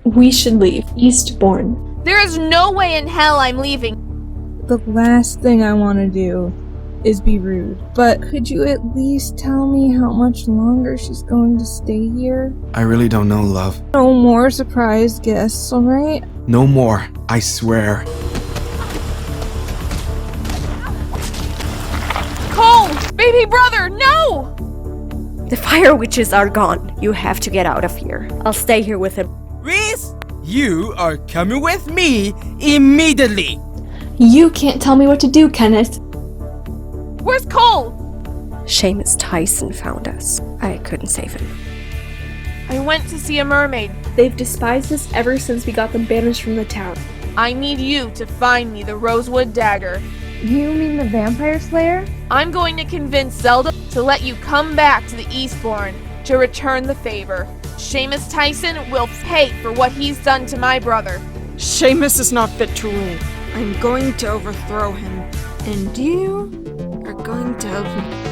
We should leave Eastbourne. There is no way in hell I'm leaving. The last thing I want to do is be rude, but could you at least tell me how much longer she's going to stay here? I really don't know, love. No more surprise guests, alright? No more, I swear. Cole! Baby brother, no! The fire witches are gone. You have to get out of here. I'll stay here with him. Reese, you are coming with me immediately. You can't tell me what to do, Kenneth. Where's Cole? Sheamus Tyson found us. I couldn't save him. I went to see a mermaid. They've despised us ever since we got them banished from the town. I need you to find me the Rosewood Dagger. You mean the Vampire Slayer? I'm going to convince Zelda to let you come back to the Eastbourne to return the favor. Sheamus Tyson will pay for what he's done to my brother. Sheamus is not fit to rule. I'm going to overthrow him, and you are going to help me.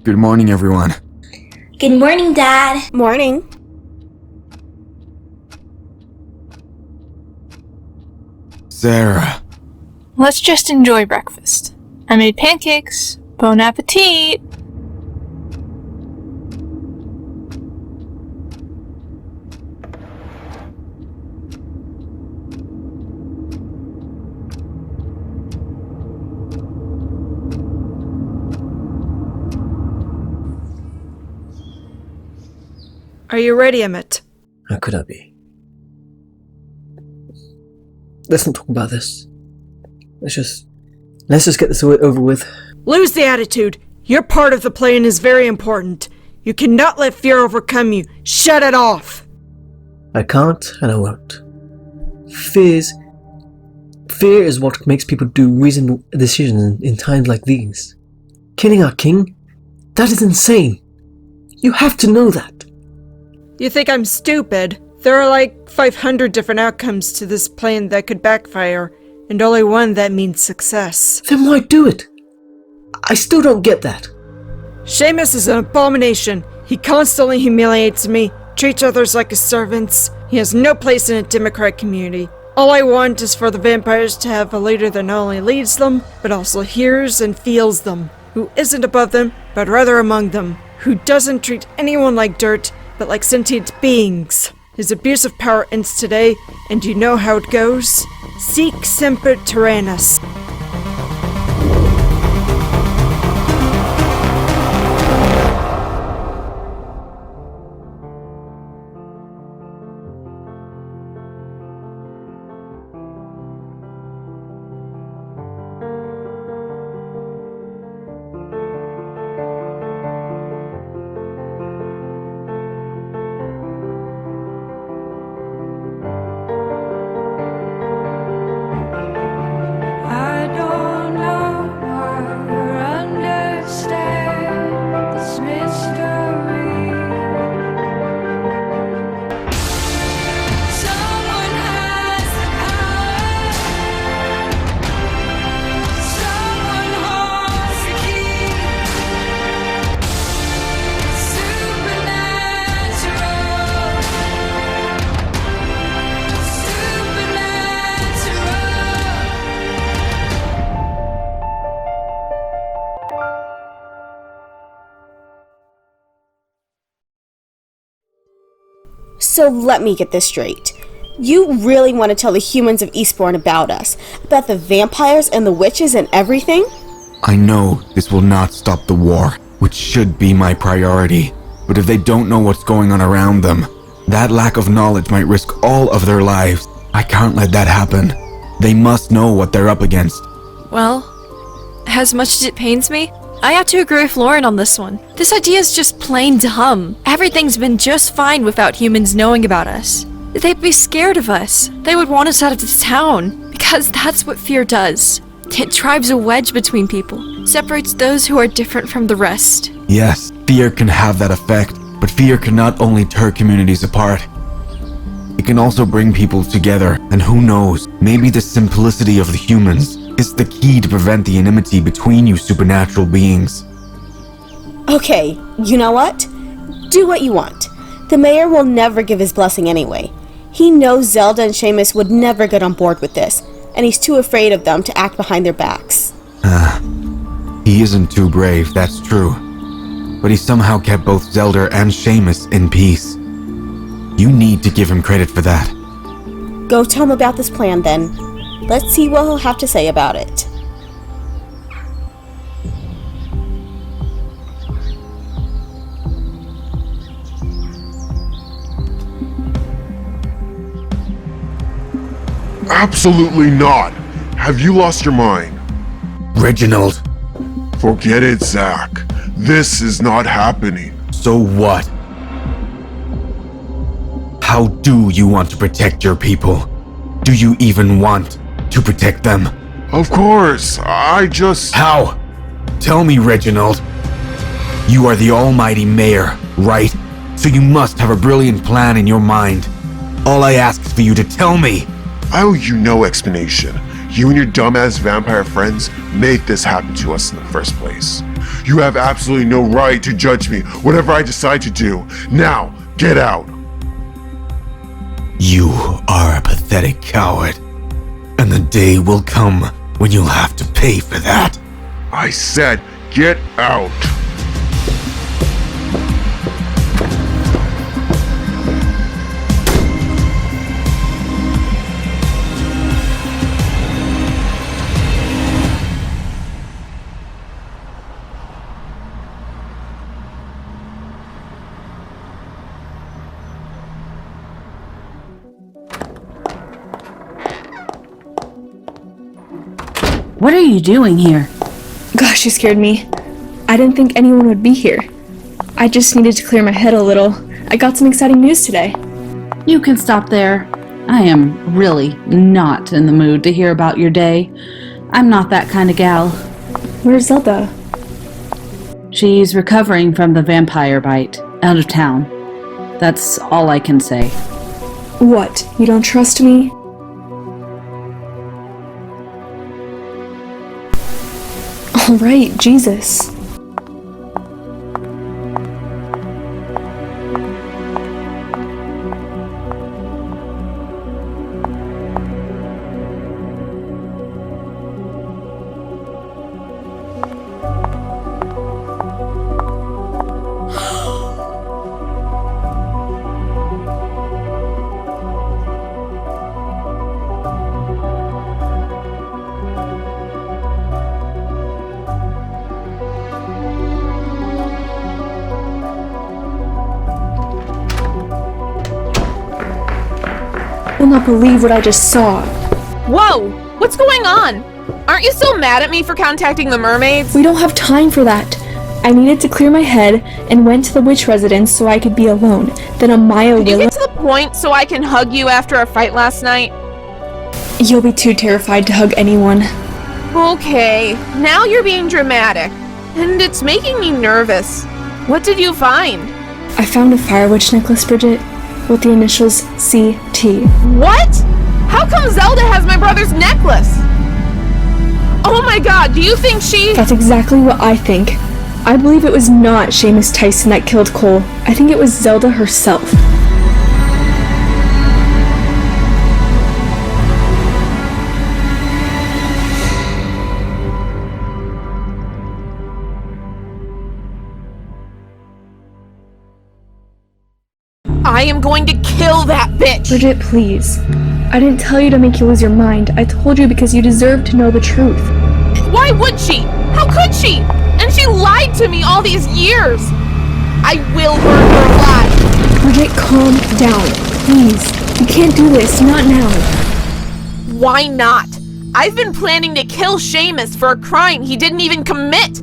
Good morning, everyone. Good morning, Dad. Morning. Sarah. Let's just enjoy breakfast. I made pancakes. Bon appetit! Are you ready, Emmett? How could I be? Let's not talk about this. Let's just get this over with. Lose the attitude. Your part of the plan is very important. You cannot let fear overcome you. Shut it off. I can't and I won't. Fear is what makes people do reasonable decisions in times like these. Killing our king? That is insane. You have to know that. You think I'm stupid? There are like 500 different outcomes to this plan that could backfire, and only one that means success. Then why do it? I still don't get that. Sheamus is an abomination. He constantly humiliates me, treats others like his servants. He has no place in a democratic community. All I want is for the vampires to have a leader that not only leads them, but also hears and feels them, who isn't above them, but rather among them, who doesn't treat anyone like dirt, but like sentient beings. His abuse of power ends today, and you know how it goes. Seek Semper Tyrannis. So let me get this straight. You really want to tell the humans of Eastbourne about us? About the vampires and the witches and everything? I know this will not stop the war, which should be my priority. But if they don't know what's going on around them, that lack of knowledge might risk all of their lives. I can't let that happen. They must know what they're up against. Well, as much as it pains me, I have to agree with Lauren on this one. This idea is just plain dumb. Everything's been just fine without humans knowing about us. They'd be scared of us. They would want us out of the town. Because that's what fear does. It drives a wedge between people. Separates those who are different from the rest. Yes, fear can have that effect, but fear can not only tear communities apart. It can also bring people together, and who knows, maybe the simplicity of the humans is the key to prevent the enmity between you supernatural beings. Okay, you know what? Do what you want. The mayor will never give his blessing anyway. He knows Zelda and Sheamus would never get on board with this, and he's too afraid of them to act behind their backs. He isn't too brave, that's true. But he somehow kept both Zelda and Sheamus in peace. You need to give him credit for that. Go tell him about this plan then. Let's see what he'll have to say about it. Absolutely not! Have you lost your mind? Reginald. Forget it, Zach. This is not happening. So what? How do you want to protect your people? Do you even want to protect them? Of course, I just... How? Tell me, Reginald. You are the almighty mayor, right? So you must have a brilliant plan in your mind. All I ask is for you to tell me. I owe you no explanation. You and your dumbass vampire friends made this happen to us in the first place. You have absolutely no right to judge me, whatever I decide to do. Now, get out. You are a pathetic coward. And the day will come when you'll have to pay for that. I said, get out. What are you doing here? Gosh, you scared me. I didn't think anyone would be here. I just needed to clear my head a little. I got some exciting news today. You can stop there. I am really not in the mood to hear about your day. I'm not that kind of gal. Where's Zelda? She's recovering from the vampire bite, out of town. That's all I can say. What? You don't trust me? All right, Jesus. I will not believe what I just saw. Whoa! What's going on? Aren't you still mad at me for contacting the mermaids? We don't have time for that. I needed to clear my head and went to the witch residence so I could be alone. Then Amaya Could you get to the point so I can hug you after our fight last night? You'll be too terrified to hug anyone. Okay, now you're being dramatic. And it's making me nervous. What did you find? I found a fire witch necklace, Bridget, with the initials CT. What? How come Zelda has my brother's necklace? Oh my god, do you think she... That's exactly what I think. I believe it was not Sheamus Tyson that killed Cole. I think it was Zelda herself. I am going to kill that bitch! Bridget, please. I didn't tell you to make you lose your mind. I told you because you deserve to know the truth. Why would she? How could she? And she lied to me all these years! I will burn her alive! Bridget, calm down. Please. You can't do this. Not now. Why not? I've been planning to kill Sheamus for a crime he didn't even commit!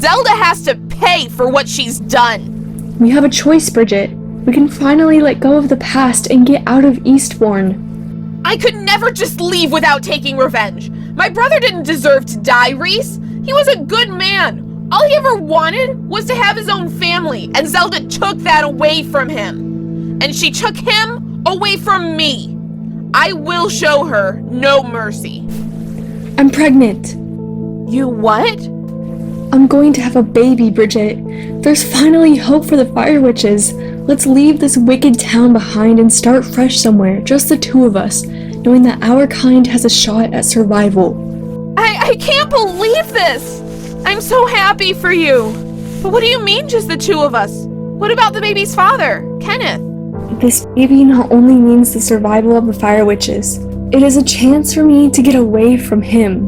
Zelda has to pay for what she's done. We have a choice, Bridget. We can finally let go of the past and get out of Eastbourne. I could never just leave without taking revenge. My brother didn't deserve to die, Reese. He was a good man. All he ever wanted was to have his own family, and Zelda took that away from him. And she took him away from me. I will show her no mercy. I'm pregnant. You what? I'm going to have a baby, Bridget. There's finally hope for the fire witches. Let's leave this wicked town behind and start fresh somewhere, just the two of us, knowing that our kind has a shot at survival. I can't believe this! I'm so happy for you. But what do you mean, just the two of us? What about the baby's father, Kenneth? This baby not only means the survival of the fire witches, it is a chance for me to get away from him.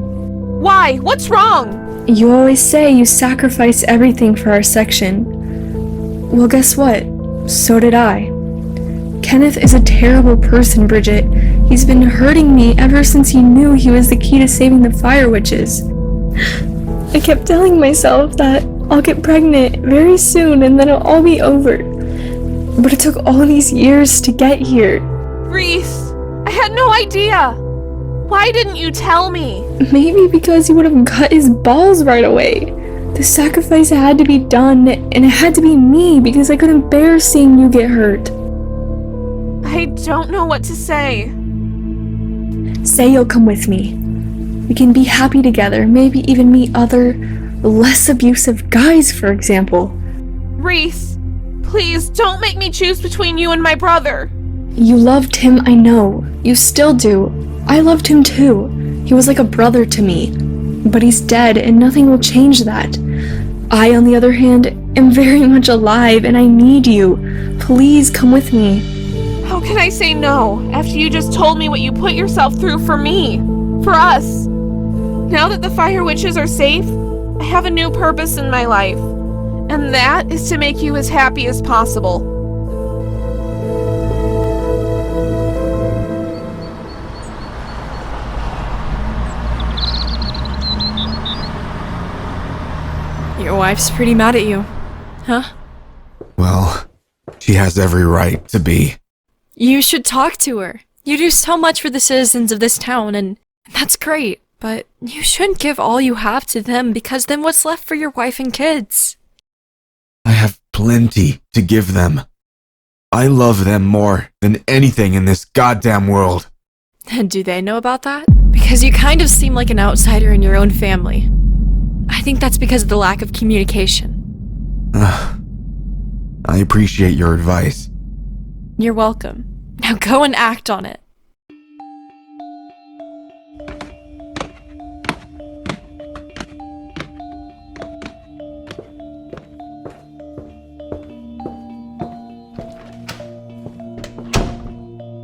Why? What's wrong? You always say you sacrifice everything for our section. Well, guess what? So did I. Kenneth is a terrible person, Bridget. He's been hurting me ever since he knew he was the key to saving the fire witches. I kept telling myself that I'll get pregnant very soon and then it'll all be over. But it took all these years to get here. Reese, I had no idea. Why didn't you tell me? Maybe because he would have cut his balls right away. The sacrifice had to be done, and it had to be me because I couldn't bear seeing you get hurt. I don't know what to say. Say you'll come with me. We can be happy together, maybe even meet other, less abusive guys, for example. Reese, please don't make me choose between you and my brother. You loved him, I know. You still do. I loved him too. He was like a brother to me. But he's dead, and nothing will change that. I, on the other hand, am very much alive, and I need you. Please come with me. How can I say no after you just told me what you put yourself through for me? For us? Now that the fire witches are safe, I have a new purpose in my life. And that is to make you as happy as possible. Your wife's pretty mad at you, huh? Well, she has every right to be. You should talk to her. You do so much for the citizens of this town, and that's great. But you shouldn't give all you have to them, because then what's left for your wife and kids? I have plenty to give them. I love them more than anything in this goddamn world. And do they know about that? Because you kind of seem like an outsider in your own family. I think that's because of the lack of communication. I appreciate your advice. You're welcome. Now go and act on it.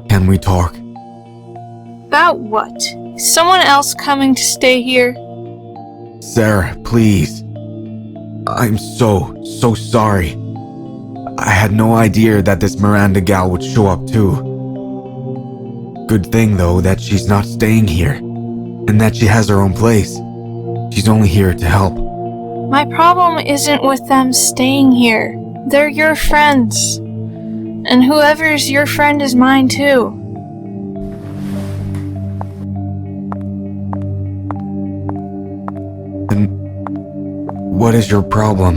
Can we talk? About what? Is someone else coming to stay here? Sarah, please. I'm so sorry. I had no idea that this Miranda gal would show up too. Good thing though that she's not staying here, and that she has her own place. She's only here to help. My problem isn't with them staying here. They're your friends. And whoever's your friend is mine too. And what is your problem?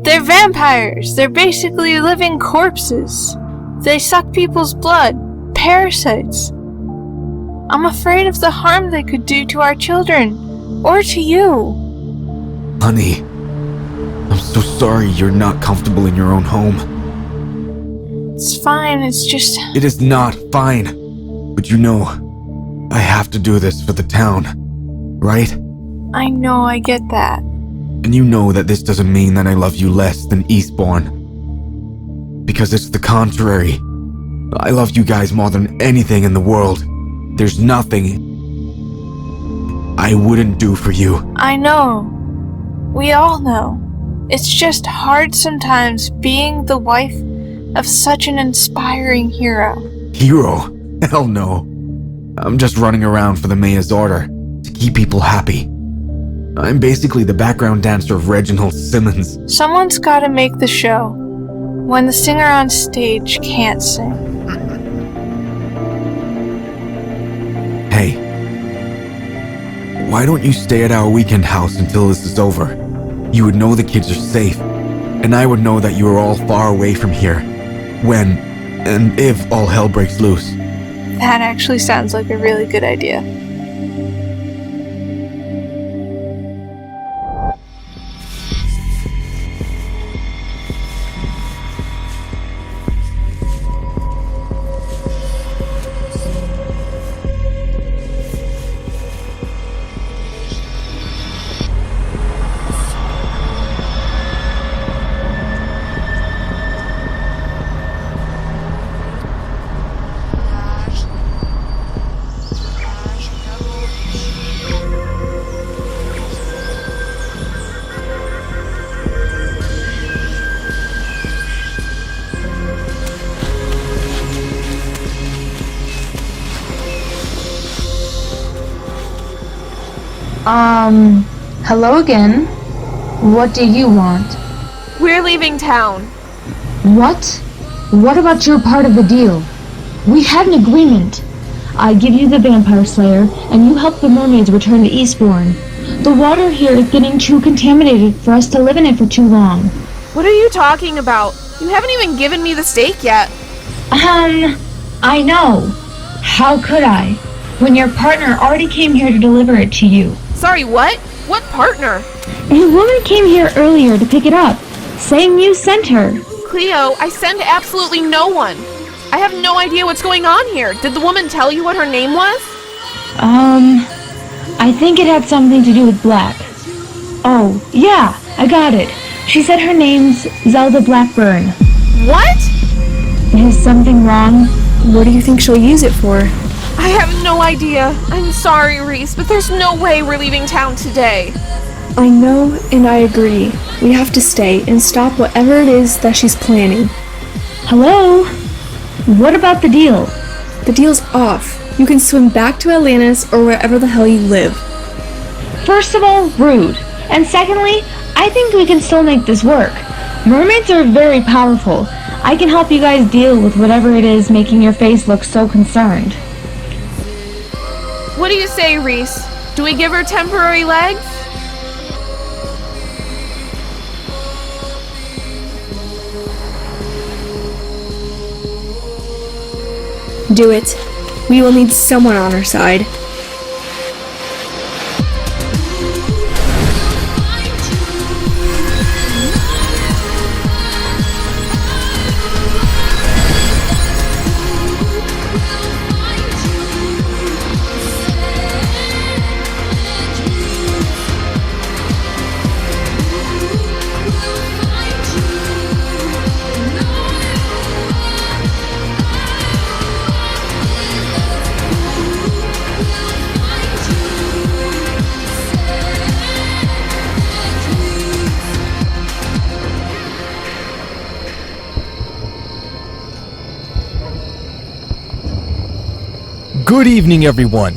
They're vampires. They're basically living corpses. They suck people's blood. Parasites. I'm afraid of the harm they could do to our children. Or to you. Honey, I'm so sorry you're not comfortable in your own home. It's fine, it's just... It is not fine. But you know, I have to do this for the town, right? I know, I get that. And you know that this doesn't mean that I love you less than Eastbourne. Because it's the contrary. I love you guys more than anything in the world. There's nothing I wouldn't do for you. I know. We all know. It's just hard sometimes being the wife of such an inspiring hero. Hero? Hell no. I'm just running around for the mayor's order to keep people happy. I'm basically the background dancer of Reginald Simmons. Someone's gotta make the show when the singer on stage can't sing. Hey, why don't you stay at our weekend house until this is over? You would know the kids are safe, and I would know that you are all far away from here when and if all hell breaks loose. That actually sounds like a really good idea. Hello again. What do you want? We're leaving town. What? What about your part of the deal? We had an agreement. I give you the Vampire Slayer, and you help the mermaids return to Eastbourne. The water here is getting too contaminated for us to live in it for too long. What are you talking about? You haven't even given me the steak yet. I know. How could I? When your partner already came here to deliver it to you. Sorry, what? What partner? A woman came here earlier to pick it up, saying you sent her. Cleo, I sent absolutely no one. I have no idea what's going on here. Did the woman tell you what her name was? I think it had something to do with black. Oh, yeah, I got it. She said her name's Zelda Blackburn. What? Is something wrong? What do you think she'll use it for? I have no idea. I'm sorry, Reese, but there's no way we're leaving town today. I know, and I agree. We have to stay and stop whatever it is that she's planning. Hello? What about the deal? The deal's off. You can swim back to Atlantis or wherever the hell you live. First of all, rude. And secondly, I think we can still make this work. Mermaids are very powerful. I can help you guys deal with whatever it is making your face look so concerned. What do you say, Reese? Do we give her temporary legs? Do it. We will need someone on our side. Good evening, everyone.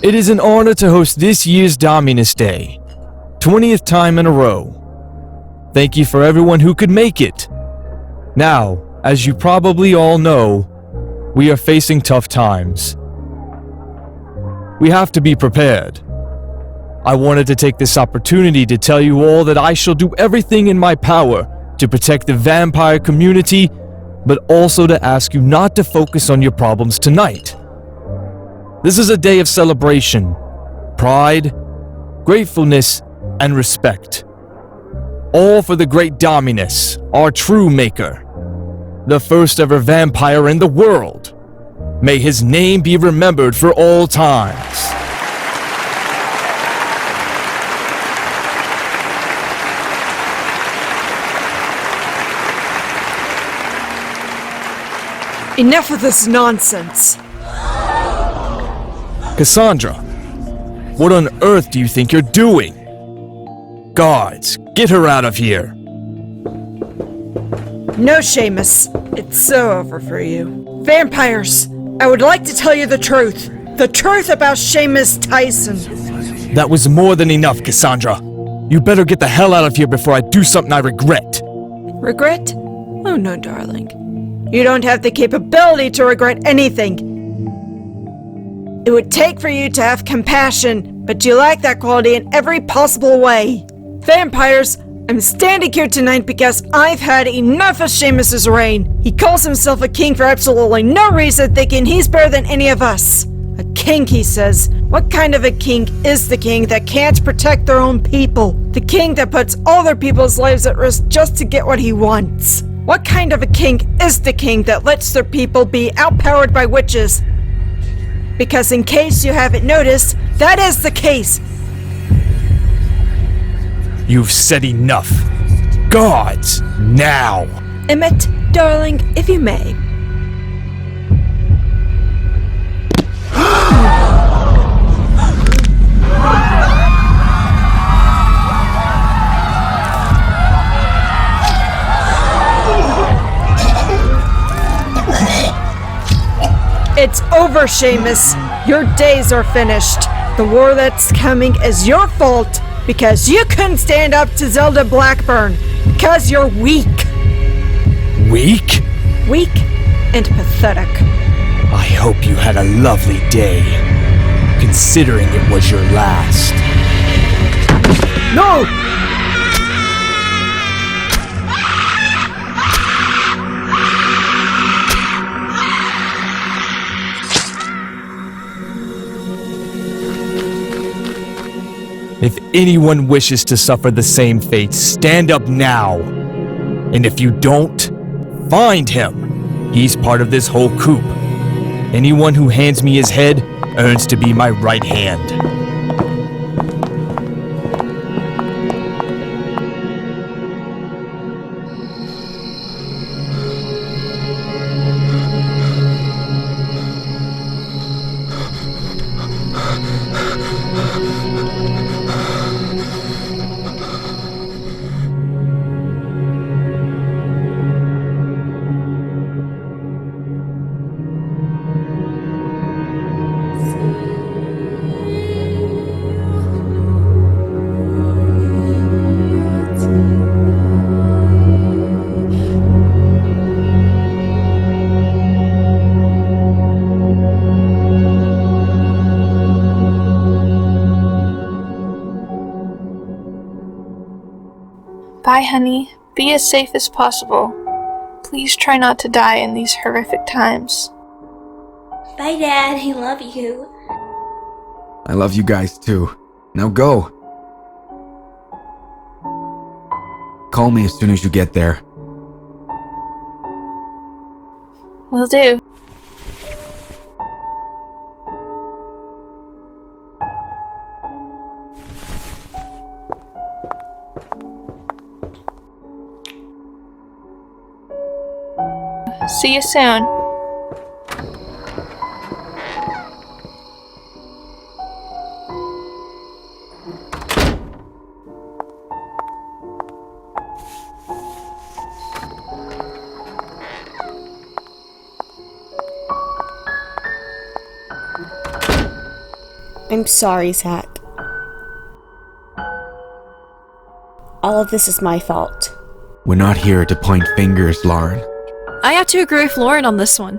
It is an honor to host this year's Dominus Day, 20th time in a row. Thank you for everyone who could make it. Now, as you probably all know, we are facing tough times. We have to be prepared. I wanted to take this opportunity to tell you all that I shall do everything in my power to protect the vampire community, but also to ask you not to focus on your problems tonight. This is a day of celebration, pride, gratefulness, and respect. All for the great Dominus, our true maker, the first ever vampire in the world. May his name be remembered for all times. Enough of this nonsense. Cassandra, what on earth do you think you're doing? Guards, get her out of here. No, Sheamus. It's so over for you. Vampires, I would like to tell you the truth. The truth about Sheamus Tyson. That was more than enough, Cassandra. You better get the hell out of here before I do something I regret. Regret? Oh no, darling. You don't have the capability to regret anything. It would take for you to have compassion, but you lack that quality in every possible way. Vampires, I'm standing here tonight because I've had enough of Sheamus's reign. He calls himself a king for absolutely no reason, thinking he's better than any of us. A king, he says. What kind of a king is the king that can't protect their own people? The king that puts all their people's lives at risk just to get what he wants. What kind of a king is the king that lets their people be outpowered by witches? Because in case you haven't noticed, that is the case. You've said enough. Gods, now! Emmett, darling, if you may. It's over, Sheamus. Your days are finished. The war that's coming is your fault because you couldn't stand up to Zelda Blackburn. Because you're weak. Weak? Weak and pathetic. I hope you had a lovely day, considering it was your last. No! If anyone wishes to suffer the same fate, stand up now. And if you don't, find him. He's part of this whole coup. Anyone who hands me his head earns to be my right hand. Bye, honey. Be as safe as possible. Please try not to die in these horrific times. Bye, Dad. I love you. I love you guys too. Now go. Call me as soon as you get there. Will do. See you soon. I'm sorry, Zach. All of this is my fault. We're not here to point fingers, Lauren. I have to agree with Lauren on this one.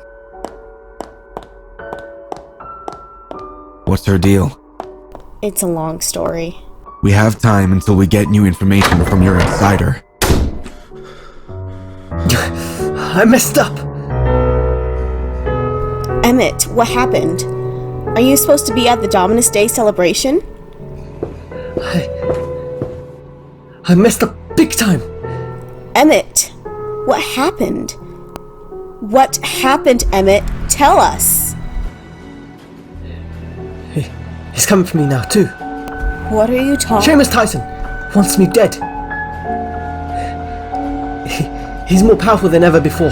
What's her deal? It's a long story. We have time until we get new information from your insider. I messed up! Emmett, what happened? Are you supposed to be at the Dominus Day celebration? I messed up big time! Emmett, what happened? What happened, Emmett? Tell us! He's coming for me now, too. What are you talking? Sheamus Tyson wants me dead. He's more powerful than ever before.